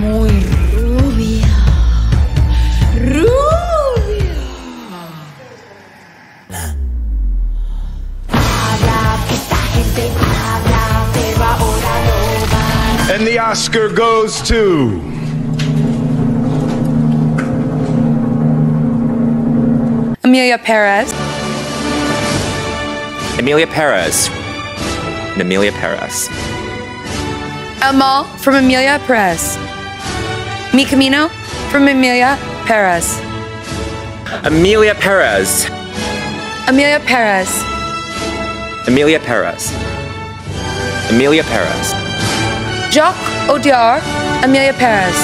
muy rubia. Rubia. And the Oscar goes to... Emilia Perez. Emilia Perez. Emilia Perez. Elmo from Emilia Perez. Mi Camino from Emilia Perez. Emilia Perez. Emilia Perez. Emilia Perez. Emilia Perez. Jacques Audiard, Emilia Perez.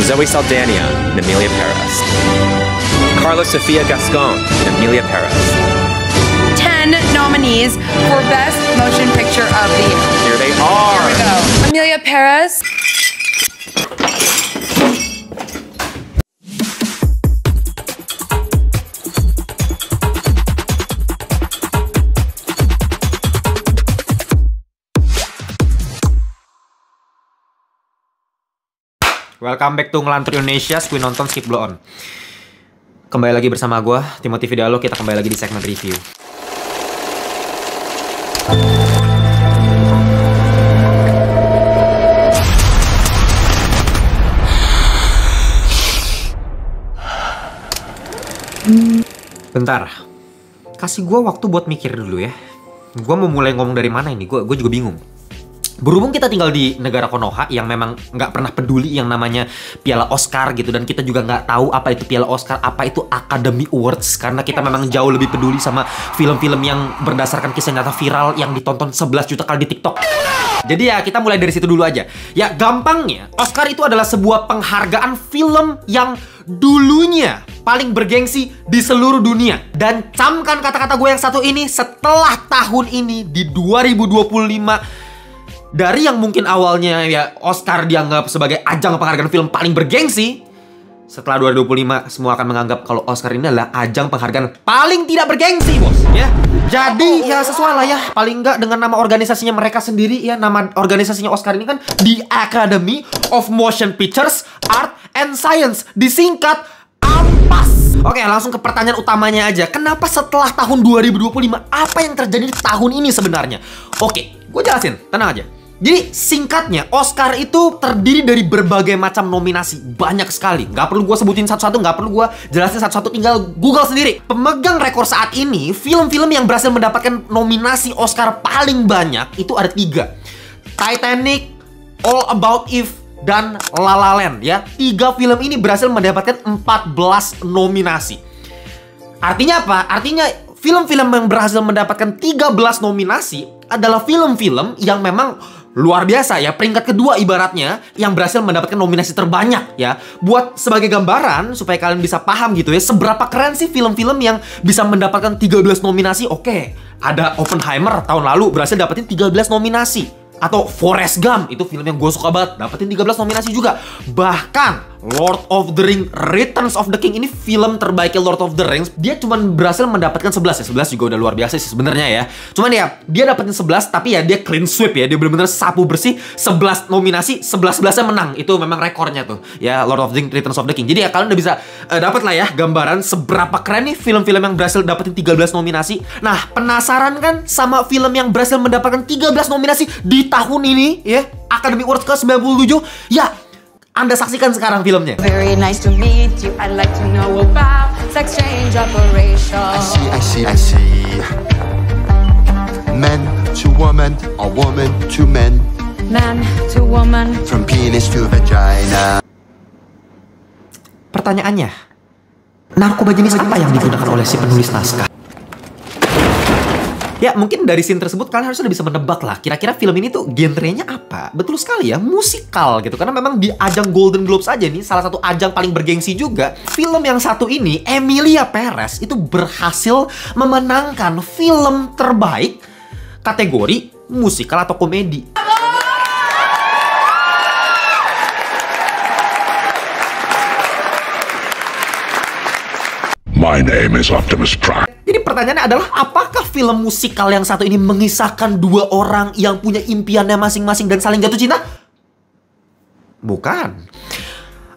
Zoe Saldana, Emilia Perez. Carla Sofia Gascon, Emilia Perez. 10 nominees for Best Motion Picture of the Year. Here they are. Here we go. Emilia Perez. Welcome back to Ngelantur Indonesia, Skip nonton, skip blow on. Kembali lagi bersama gue, Timothy Vidalo. Kita kembali lagi di segmen review. Bentar, kasih gue waktu buat mikir dulu ya. Gue mau mulai ngomong dari mana ini, gue juga bingung. Berhubung kita tinggal di negara Konoha yang memang nggak pernah peduli yang namanya Piala Oscar gitu, dan kita juga nggak tahu apa itu Piala Oscar, apa itu Academy Awards, karena kita memang jauh lebih peduli sama film-film yang berdasarkan kisah nyata viral yang ditonton 11 juta kali di TikTok. Jadi ya kita mulai dari situ dulu aja. Ya gampangnya, Oscar itu adalah sebuah penghargaan film yang dulunya paling bergengsi di seluruh dunia. Dan camkan kata-kata gue yang satu ini, setelah tahun ini di 2025, dari yang mungkin awalnya ya Oscar dianggap sebagai ajang penghargaan film paling bergengsi, setelah 2025 semua akan menganggap kalau Oscar ini adalah ajang penghargaan paling tidak bergengsi, bos. Ya, jadi ya sesuai lah ya, paling nggak dengan nama organisasinya mereka sendiri ya. Nama organisasinya Oscar ini kan The Academy of Motion Pictures, Art and Science, disingkat AMPAS. Oke, langsung ke pertanyaan utamanya aja. Kenapa setelah tahun 2025? Apa yang terjadi di tahun ini sebenarnya? Oke, gue jelasin, tenang aja. Jadi singkatnya, Oscar itu terdiri dari berbagai macam nominasi. Banyak sekali. Nggak perlu gue sebutin satu-satu, nggak perlu gue jelasin satu-satu, tinggal Google sendiri. Pemegang rekor saat ini, film-film yang berhasil mendapatkan nominasi Oscar paling banyak, itu ada 3. Titanic, All About Eve, dan La La Land ya. 3 film ini berhasil mendapatkan 14 nominasi. Artinya apa? Artinya film-film yang berhasil mendapatkan 13 nominasi adalah film-film yang memang luar biasa ya, peringkat kedua ibaratnya, yang berhasil mendapatkan nominasi terbanyak ya. Buat sebagai gambaran supaya kalian bisa paham gitu ya, seberapa keren sih film-film yang bisa mendapatkan 13 nominasi. Oke, ada Oppenheimer tahun lalu berhasil dapetin 13 nominasi. Atau Forrest Gump, itu film yang gue suka banget, dapetin 13 nominasi juga. Bahkan Lord of the Rings, Returns of the King, ini film terbaiknya Lord of the Rings, dia cuma berhasil mendapatkan 11 ya. 11 juga udah luar biasa sih sebenarnya ya. Cuman ya, dia dapetin 11, tapi ya dia clean sweep ya. Dia bener-bener sapu bersih, 11 nominasi, 11-11nya menang. Itu memang rekornya tuh ya, Lord of the Rings, Returns of the King. Jadi ya kalian udah bisa dapat lah ya gambaran seberapa keren nih film-film yang berhasil dapetin 13 nominasi. Nah, penasaran kan sama film yang berhasil mendapatkan 13 nominasi di tahun ini ya, Academy Awards ke-97? Ya, Anda saksikan sekarang filmnya. Very nice to meet you. I'd like to know about sex change operation. I see. Men to woman, or woman to men. Man to woman. From penis to vagina. Pertanyaannya, narkoba jenis apa yang digunakan oleh si penulis naskah? Ya, mungkin dari scene tersebut kalian harusnya udah bisa menebak lah kira-kira film ini tuh genrenya apa. Betul sekali ya, musikal gitu. Karena memang di ajang Golden Globes aja nih, salah satu ajang paling bergengsi juga, film yang satu ini, Emilia Perez, itu berhasil memenangkan film terbaik kategori musikal atau komedi. My name is Optimus Prime. Jadi pertanyaannya adalah, apakah film musikal yang satu ini mengisahkan 2 orang yang punya impiannya masing-masing dan saling jatuh cinta? Bukan.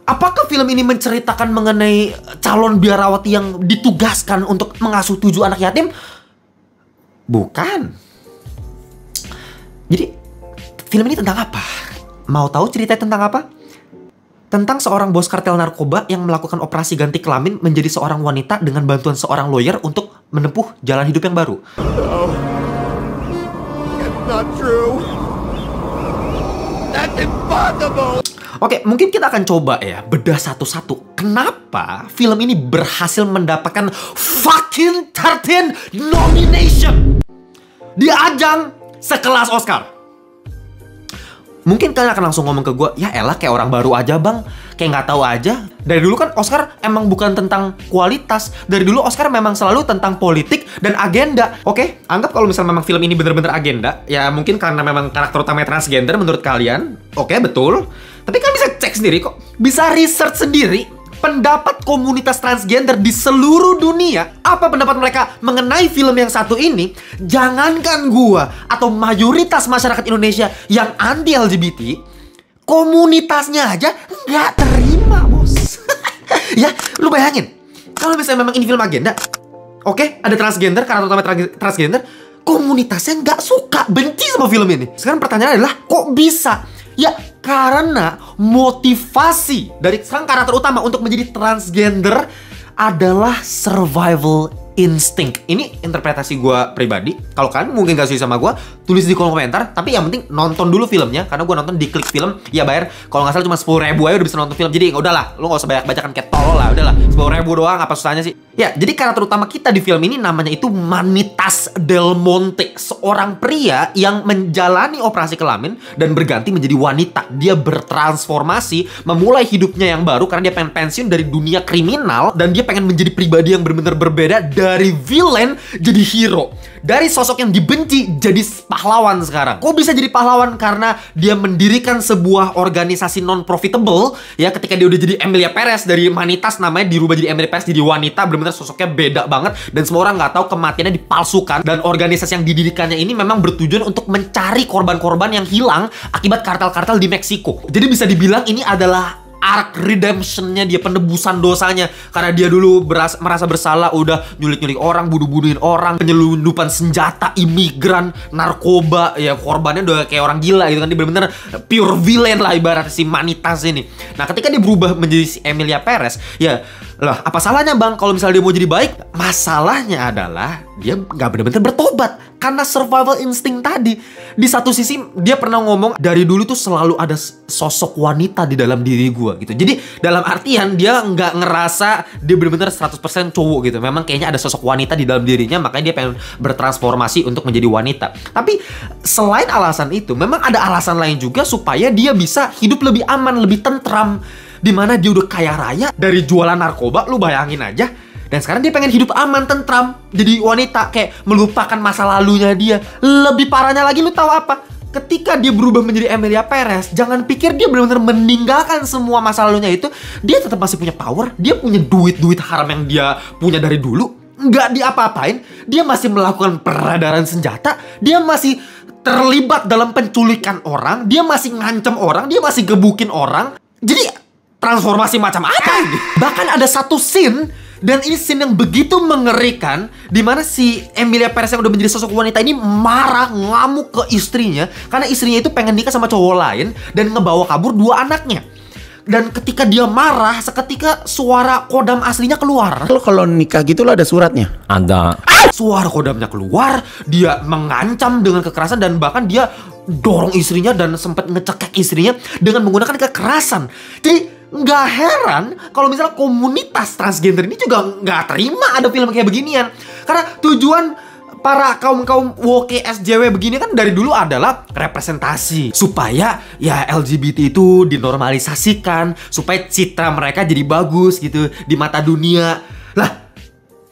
Apakah film ini menceritakan mengenai calon biarawati yang ditugaskan untuk mengasuh 7 anak yatim? Bukan. Jadi, film ini tentang apa? Mau tahu ceritanya tentang apa? Tentang seorang bos kartel narkoba yang melakukan operasi ganti kelamin menjadi seorang wanita dengan bantuan seorang lawyer untuk menempuh jalan hidup yang baru. No. It's not true. That's impossible. Oke, mungkin kita akan coba ya bedah satu-satu. Kenapa film ini berhasil mendapatkan fucking 13 nomination di ajang sekelas Oscar? Mungkin kalian akan langsung ngomong ke gue, ya elah kayak orang baru aja bang, kayak nggak tahu aja. Dari dulu kan Oscar emang bukan tentang kualitas. Dari dulu Oscar memang selalu tentang politik dan agenda. Oke, anggap kalau misalnya memang film ini bener-bener agenda, ya mungkin karena memang karakter utamanya transgender menurut kalian. Oke, betul. Tapi kan bisa cek sendiri kok, bisa research sendiri pendapat komunitas transgender di seluruh dunia. Apa pendapat mereka mengenai film yang satu ini? Jangankan gua atau mayoritas masyarakat Indonesia yang anti LGBT, komunitasnya aja nggak terima, bos. Ya, lu bayangin, kalau misalnya memang ini film agenda, oke, ada transgender, karakter utama transgender, komunitasnya nggak suka, benci sama film ini. Sekarang pertanyaannya adalah, kok bisa? Ya, karena motivasi dari sang karakter utama untuk menjadi transgender adalah survival instinct. Ini interpretasi gue pribadi. Kalau kalian mungkin gak setuju sama gue, tulis di kolom komentar. Tapi yang penting nonton dulu filmnya, karena gue nonton di Klik Film. Ya bayar, kalau nggak salah cuma 10.000 aja udah bisa nonton film. Jadi udahlah, lu gak usah banyak bacakan kayak tolol lah. Udahlah, 10.000 doang, apa susahnya sih? Ya, jadi karakter utama kita di film ini namanya itu Manitas Del Monte, seorang pria yang menjalani operasi kelamin dan berganti menjadi wanita. Dia bertransformasi, memulai hidupnya yang baru karena dia pengen pensiun dari dunia kriminal dan dia pengen menjadi pribadi yang benar-benar berbeda, dari villain jadi hero. Dari sosok yang dibenci jadi pahlawan sekarang. Kok bisa jadi pahlawan? Karena dia mendirikan sebuah organisasi non-profitable. Ya, ketika dia udah jadi Emilia Perez, dari Manitas namanya dirubah jadi Emilia Perez, jadi wanita. Bener-bener sosoknya beda banget. Dan semua orang nggak tahu kematiannya dipalsukan. Dan organisasi yang didirikannya ini memang bertujuan untuk mencari korban-korban yang hilang akibat kartel-kartel di Meksiko. Jadi bisa dibilang ini adalah arc redemption-nya dia, penebusan dosanya. Karena dia dulu merasa bersalah, udah nyulik-nyulik orang, bunuh-bunuhin orang, penyelundupan senjata, imigran, narkoba. Ya korbannya udah kayak orang gila gitu kan. Dia bener-bener pure villain lah ibarat si Manitas ini. Nah ketika dia berubah menjadi si Emilia Perez, ya lah apa salahnya bang kalau misalnya dia mau jadi baik? Masalahnya adalah dia nggak bener-bener bertobat karena survival instinct tadi. Di satu sisi dia pernah ngomong, dari dulu tuh selalu ada sosok wanita di dalam diri gue gitu. Jadi dalam artian dia nggak ngerasa dia bener-bener 100% cowok gitu. Memang kayaknya ada sosok wanita di dalam dirinya, makanya dia pengen bertransformasi untuk menjadi wanita. Tapi selain alasan itu, memang ada alasan lain juga supaya dia bisa hidup lebih aman, lebih tentram. Dimana dia udah kaya raya dari jualan narkoba, lu bayangin aja. Dan sekarang dia pengen hidup aman, tentram, jadi wanita, kayak melupakan masa lalunya dia. Lebih parahnya lagi, lu tahu apa? Ketika dia berubah menjadi Emilia Perez, jangan pikir dia benar-benar meninggalkan semua masa lalunya itu. Dia tetap masih punya power, dia punya duit haram yang dia punya dari dulu. Nggak diapa-apain, dia masih melakukan peredaran senjata, dia masih terlibat dalam penculikan orang, dia masih ngancem orang, dia masih gebukin orang. Jadi transformasi macam apa ini? Bahkan ada satu scene, dan ini scene yang begitu mengerikan, dimana si Emilia Perez yang udah menjadi sosok wanita ini marah, ngamuk ke istrinya karena istrinya itu pengen nikah sama cowok lain dan ngebawa kabur 2 anaknya. Dan ketika dia marah, seketika suara kodam aslinya keluar. Kalau nikah gitu lo ada suratnya? Ada. Suara kodamnya keluar, dia mengancam dengan kekerasan dan bahkan dia dorong istrinya dan sempat ngecekek istrinya dengan menggunakan kekerasan. Jadi nggak heran kalau misalnya komunitas transgender ini juga nggak terima ada film kayak beginian. Karena tujuan para kaum woke SJW begini kan dari dulu adalah representasi, supaya ya LGBT itu dinormalisasikan, supaya citra mereka jadi bagus gitu di mata dunia. Lah,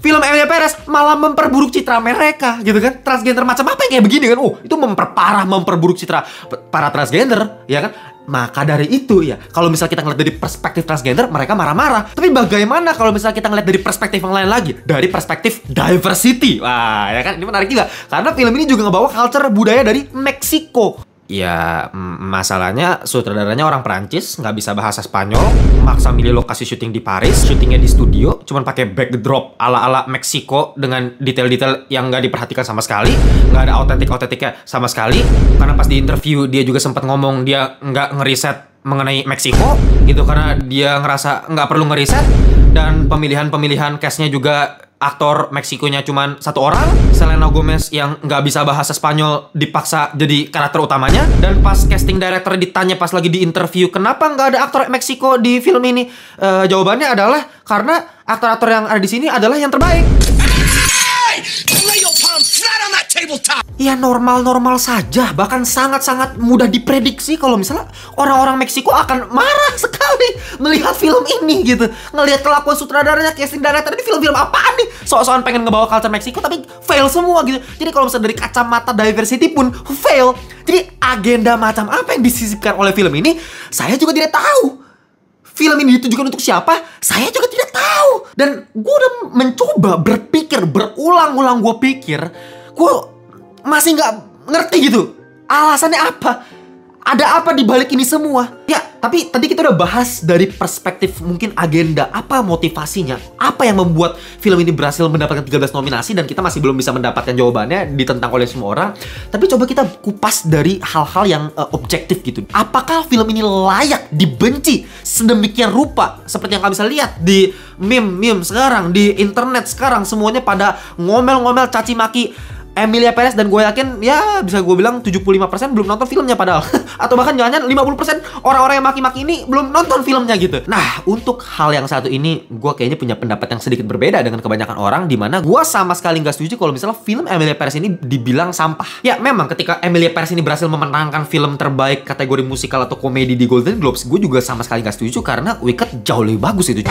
film Emilia Perez malah memperburuk citra mereka gitu kan. Transgender macam apa yang kayak begini kan? Itu memperparah, memperburuk citra para transgender, ya kan? Maka dari itu ya, kalau misalnya kita ngeliat dari perspektif transgender, mereka marah-marah. Tapi bagaimana kalau misalnya kita ngeliat dari perspektif yang lain lagi? Dari perspektif diversity. Wah, ya kan? Ini menarik juga. Karena film ini juga ngebawa culture budaya dari Meksiko. Ya masalahnya sutradaranya orang Prancis, nggak bisa bahasa Spanyol, maksa milih lokasi syuting di Paris, syutingnya di studio, cuman pakai backdrop ala-ala Meksiko dengan detail-detail yang nggak diperhatikan sama sekali, nggak ada autentiknya sama sekali. Karena pas di interview dia juga sempat ngomong dia nggak ngeriset mengenai Meksiko gitu karena dia ngerasa nggak perlu ngeriset. Dan pemilihan cast-nya juga aktor Meksikonya cuman satu orang, Selena Gomez yang nggak bisa bahasa Spanyol dipaksa jadi karakter utamanya. Dan pas casting director ditanya pas lagi di interview kenapa nggak ada aktor Meksiko di film ini, jawabannya adalah karena aktor-aktor yang ada di sini adalah yang terbaik. Ya normal-normal saja, bahkan sangat-sangat mudah diprediksi kalau misalnya orang-orang Meksiko akan marah sekali melihat film ini gitu. Ngelihat kelakuan sutradaranya, casting director, ini film-film apaan nih? Soal-soal pengen ngebawa culture Meksiko tapi fail semua gitu. Jadi kalau misalnya dari kacamata diversity pun fail. Jadi agenda macam apa yang disisipkan oleh film ini, saya juga tidak tahu. Film ini ditujukan untuk siapa, saya juga tidak tahu. Dan gue udah mencoba berpikir, berulang-ulang gue pikir, gue masih nggak ngerti gitu alasannya apa, ada apa di balik ini semua. Ya, tapi tadi kita udah bahas dari perspektif mungkin agenda, apa motivasinya, apa yang membuat film ini berhasil mendapatkan 13 nominasi dan kita masih belum bisa mendapatkan jawabannya, ditentang oleh semua orang. Tapi coba kita kupas dari hal-hal yang objektif gitu. Apakah film ini layak dibenci sedemikian rupa seperti yang kalian bisa lihat di meme sekarang, di internet sekarang, semuanya pada ngomel-ngomel caci maki Emilia Perez, dan gue yakin ya bisa gue bilang 75% belum nonton filmnya padahal. Atau bahkan jangan-jangan 50% orang-orang yang maki-maki ini belum nonton filmnya gitu. Nah, untuk hal yang satu ini gue kayaknya punya pendapat yang sedikit berbeda dengan kebanyakan orang, dimana gue sama sekali nggak setuju kalau misalnya film Emilia Perez ini dibilang sampah. Ya memang ketika Emilia Perez ini berhasil memenangkan film terbaik kategori musikal atau komedi di Golden Globes, gue juga sama sekali nggak setuju karena Wicked jauh lebih bagus itu.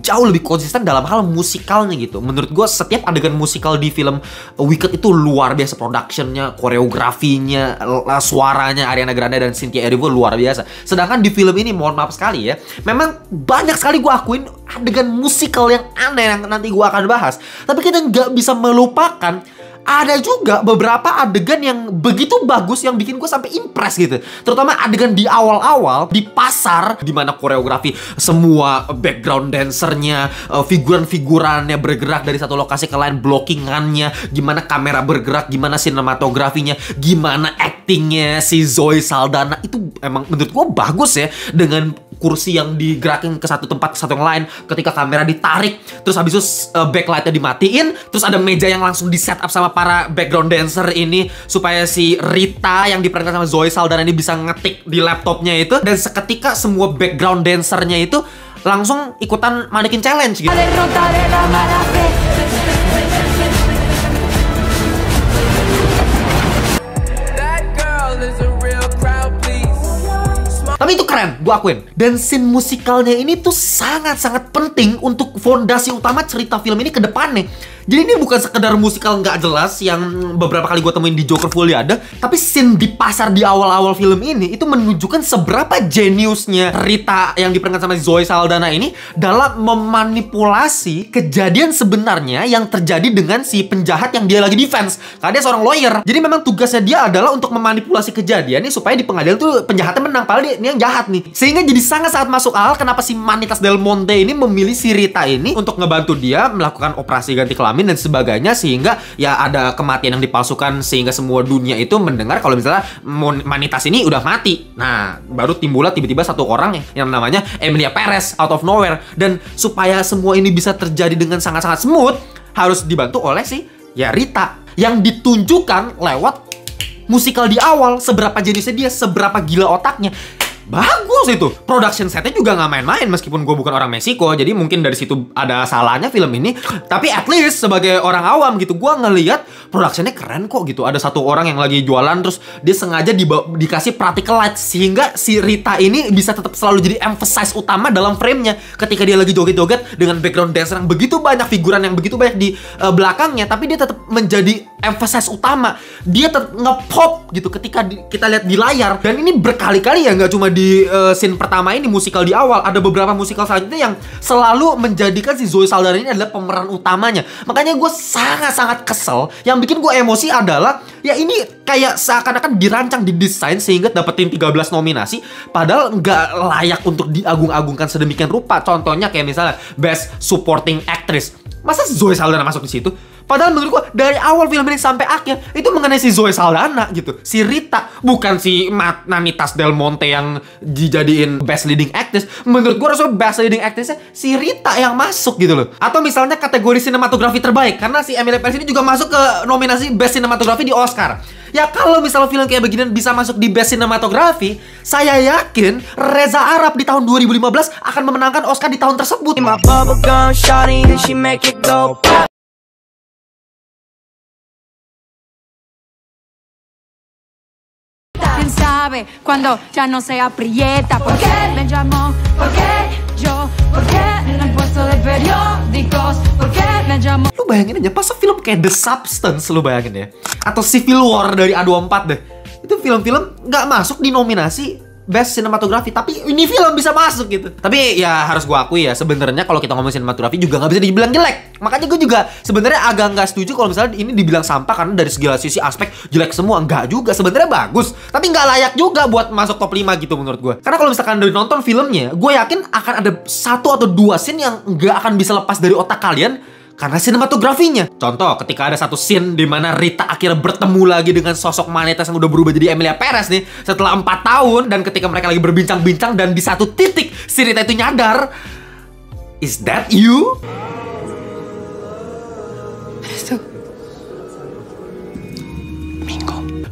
Jauh lebih konsisten dalam hal musikalnya gitu. Menurut gue setiap adegan musikal di film Wicked itu luar biasa, productionnya, koreografinya, suaranya Ariana Grande dan Cynthia Erivo luar biasa. Sedangkan di film ini, mohon maaf sekali ya, memang banyak sekali gue akuin adegan musikal yang aneh yang nanti gue akan bahas. Tapi kita nggak bisa melupakan ada juga beberapa adegan yang begitu bagus yang bikin gue sampai impress gitu. Terutama adegan di awal-awal di pasar, di mana koreografi semua background dancernya, figuran-figurannya bergerak dari satu lokasi ke lain, blockingannya, gimana kamera bergerak, gimana sinematografinya, gimana actingnya si Zoe Saldana, itu emang menurut gue bagus ya. Dengan kursi yang digerakin ke satu tempat ke satu yang lain, ketika kamera ditarik, terus habis itu backlightnya dimatiin, terus ada meja yang langsung di set up sama para background dancer ini supaya si Rita yang diperankan sama Zoe Saldana ini bisa ngetik di laptopnya itu, dan seketika semua background dancernya itu langsung ikutan mannequin challenge gitu. Tapi itu keren, gue akuin. Dan scene musikalnya ini tuh sangat-sangat penting untuk fondasi utama cerita film ini ke depannya. Jadi ini bukan sekedar musikal nggak jelas yang beberapa kali gue temuin di Joker Foliada, tapi scene di pasar di awal-awal film ini itu menunjukkan seberapa jeniusnya Rita yang diperankan sama Zoe Saldana ini dalam memanipulasi kejadian sebenarnya yang terjadi dengan si penjahat yang dia lagi defense. Karena dia seorang lawyer. Jadi memang tugasnya dia adalah untuk memanipulasi kejadian ini supaya di pengadilan tuh penjahatnya menang, padahal dia yang jahat nih. Sehingga jadi sangat-sangat masuk akal kenapa si Manitas Del Monte ini memilih si Rita ini untuk ngebantu dia melakukan operasi ganti kelamin dan sebagainya, sehingga ya ada kematian yang dipalsukan sehingga semua dunia itu mendengar kalau misalnya Manitas ini udah mati. Nah, baru timbullah tiba-tiba satu orang yang namanya Emilia Perez out of nowhere. Dan supaya semua ini bisa terjadi dengan sangat-sangat smooth, harus dibantu oleh si ya Rita yang ditunjukkan lewat musikal di awal. Seberapa jeniusnya dia, seberapa gila otaknya. Bagus itu. Production setnya juga nggak main-main, meskipun gue bukan orang Meksiko, jadi mungkin dari situ ada salahnya film ini. Tapi at least sebagai orang awam gitu, gue ngelihat productionnya keren kok gitu. Ada satu orang yang lagi jualan, terus dia sengaja dikasih practical light sehingga si Rita ini bisa tetap selalu jadi emphasize utama dalam frame-nya. Ketika dia lagi joget-joget dengan background dancer yang begitu banyak, figuran yang begitu banyak di belakangnya, tapi dia tetap menjadi emphasize utama. Dia nge-pop gitu ketika kita lihat di layar. Dan ini berkali-kali ya, nggak cuma di scene pertama ini, musikal di awal. Ada beberapa musikal selanjutnya yang selalu menjadikan si Zoe Saldana ini adalah pemeran utamanya. Makanya gue sangat-sangat kesel. Yang bikin gue emosi adalah, ya ini kayak seakan-akan dirancang, didesain sehingga dapetin 13 nominasi. Padahal nggak layak untuk diagung-agungkan sedemikian rupa. Contohnya kayak misalnya Best Supporting Actress. Masa Zoe Saldana masuk di situ? Padahal menurut gua dari awal film ini sampai akhir itu mengenai si Zoe Saldana gitu, si Rita, bukan si Nanitas Del Monte yang dijadiin Best Leading Actress. Menurut gua harusnya Best Leading Actressnya si Rita yang masuk gitu loh. Atau misalnya kategori sinematografi terbaik, karena si Emilia Pérez ini juga masuk ke nominasi Best Sinematografi di Oscar. Ya kalau misalnya film kayak beginian bisa masuk di Best Sinematografi, saya yakin Reza Arab di tahun 2015 akan memenangkan Oscar di tahun tersebut. ¿Quién sabe cuando ya no se aprieta? ¿Por qué me llamó? ¿Por qué yo? ¿Por qué en el puesto de periódicos? ¿Por qué me llamó? Lu bayangin aja, pas film kayak The Substance, lu bayangin ya, atau Civil War dari A24 deh, itu film-film nggak masuk di nominasi Best Cinematography, tapi ini film bisa masuk gitu. Tapi ya harus gue akui ya, sebenarnya kalau kita ngomong sinematografi juga nggak bisa dibilang jelek. Makanya gue juga sebenarnya agak nggak setuju kalau misalnya ini dibilang sampah karena dari segala sisi aspek jelek semua. Nggak juga, sebenarnya bagus, tapi nggak layak juga buat masuk top 5 gitu menurut gue. Karena kalau misalkan dari nonton filmnya, gue yakin akan ada 1 atau 2 scene yang nggak akan bisa lepas dari otak kalian karena sinematografinya. Contoh, ketika ada satu scene di mana Rita akhirnya bertemu lagi dengan sosok Manitas yang udah berubah jadi Emilia Pérez nih setelah 4 tahun, dan ketika mereka lagi berbincang-bincang dan di satu titik si Rita itu nyadar, "Is that you?"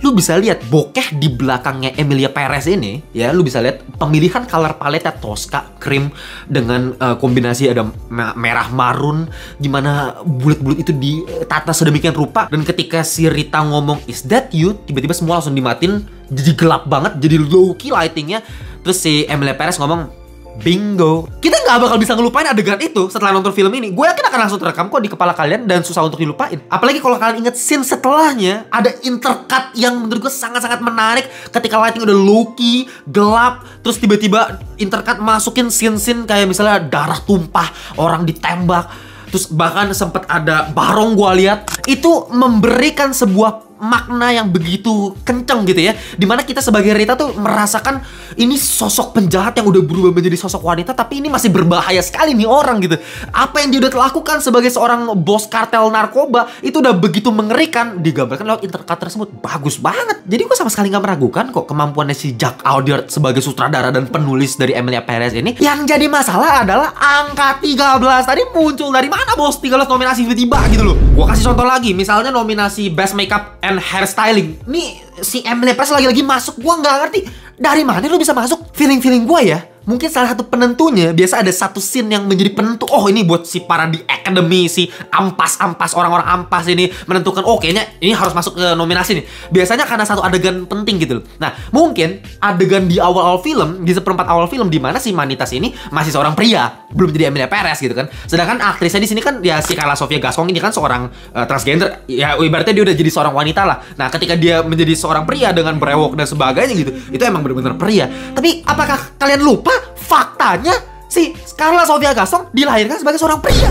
Lu bisa lihat bokeh di belakangnya Emilia Pérez ini, ya, lu bisa lihat pemilihan color palette Tosca, krim dengan kombinasi ada merah marun, gimana bulat-bulat itu ditata sedemikian rupa. Dan ketika si Rita ngomong "Is that you?", tiba-tiba semua langsung dimatiin, jadi gelap banget, jadi low key lightingnya. Terus si Emilia Pérez ngomong "Bingo." Kita nggak bakal bisa ngelupain adegan itu setelah nonton film ini. Gue yakin akan langsung terekam kok di kepala kalian dan susah untuk dilupain. Apalagi kalau kalian inget scene setelahnya, ada intercut yang menurut gue sangat-sangat menarik. Ketika lighting udah low-key, gelap, terus tiba-tiba intercut masukin scene-scene kayak misalnya darah tumpah, orang ditembak, terus bahkan sempat ada barong gue lihat. Itu memberikan sebuah makna yang begitu kenceng gitu ya, dimana kita sebagai Rita tuh merasakan ini sosok penjahat yang udah berubah menjadi sosok wanita, tapi ini masih berbahaya sekali nih orang gitu. Apa yang dia udah lakukan sebagai seorang bos kartel narkoba itu udah begitu mengerikan, digambarkan lewat intercut tersebut. Bagus banget. Jadi gue sama sekali nggak meragukan kok kemampuannya si Jack Audiard sebagai sutradara dan penulis dari Emilia Pérez ini. Yang jadi masalah adalah angka 13 tadi muncul dari mana, bos? 13 nominasi tiba-tiba gitu loh. Gue kasih contoh lagi, misalnya nominasi Best Makeup and Hairstyling. Nih si Emilia Pérez lagi masuk, gua nggak ngerti dari mana lu bisa masuk. Feeling gua ya, mungkin salah satu penentunya biasa ada satu scene yang menjadi penentu. Oh, ini buat si para di Academy, si ampas orang-orang ampas ini menentukan, oh kayaknya ini harus masuk ke nominasi nih. Biasanya karena satu adegan penting gitu loh. Nah, mungkin adegan di awal-awal film, di seperempat awal film, di mana si Manitas ini masih seorang pria, belum jadi Emilia Pérez gitu kan. Sedangkan aktrisnya di sini kan ya si Carla Sofia Gascon ini kan seorang transgender. Ya ibaratnya dia udah jadi seorang wanita lah. Nah, ketika dia menjadi seorang pria dengan brewok dan sebagainya gitu, itu emang benar-benar pria. Tapi apakah kalian lupa faktanya si Carla Sofia Gascon dilahirkan sebagai seorang pria?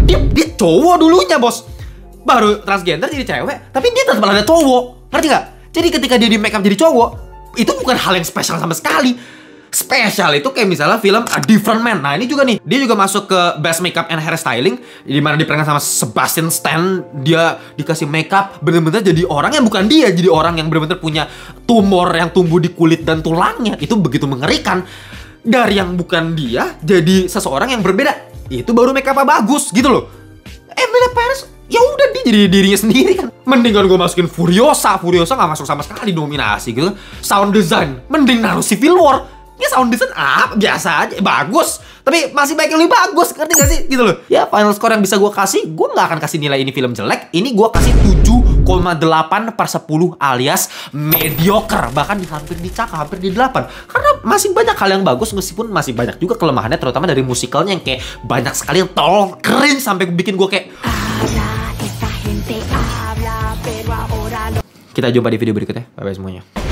Dia cowok dulunya, bos. Baru transgender jadi cewek, tapi dia tetap ada cowok. Ngerti nggak? Jadi ketika dia di make up jadi cowok, itu bukan hal yang spesial sama sekali. Spesial itu kayak misalnya film A Different Man. Nah, ini juga nih, dia juga masuk ke Best Makeup and Hairstyling, di mana diperankan sama Sebastian Stan. Dia dikasih makeup bener-bener jadi orang yang bukan dia, jadi orang yang bener-bener punya tumor yang tumbuh di kulit dan tulangnya. Itu begitu mengerikan. Dari yang bukan dia jadi seseorang yang berbeda. Itu baru make up bagus gitu loh. Emilia Pérez ya udah dia jadi dirinya sendiri kan. Mendingan gue masukin Furiosa nggak masuk sama sekali nominasi gitu. Sound design mending naruh Civil War. Ya sound design biasa aja, bagus, tapi masih baik yang lebih bagus, ngerti gak sih gitu loh. Ya final score yang bisa gue kasih, gue nggak akan kasih nilai ini film jelek. Ini gue kasih 7,8/10 alias mediocre. Bahkan hampir dicak, hampir di 8. Karena masih banyak hal yang bagus, meskipun masih banyak juga kelemahannya, terutama dari musikalnya yang kayak banyak sekali yang tolong cringe sampai bikin gue kayak Kita jumpa di video berikutnya. Bye-bye semuanya.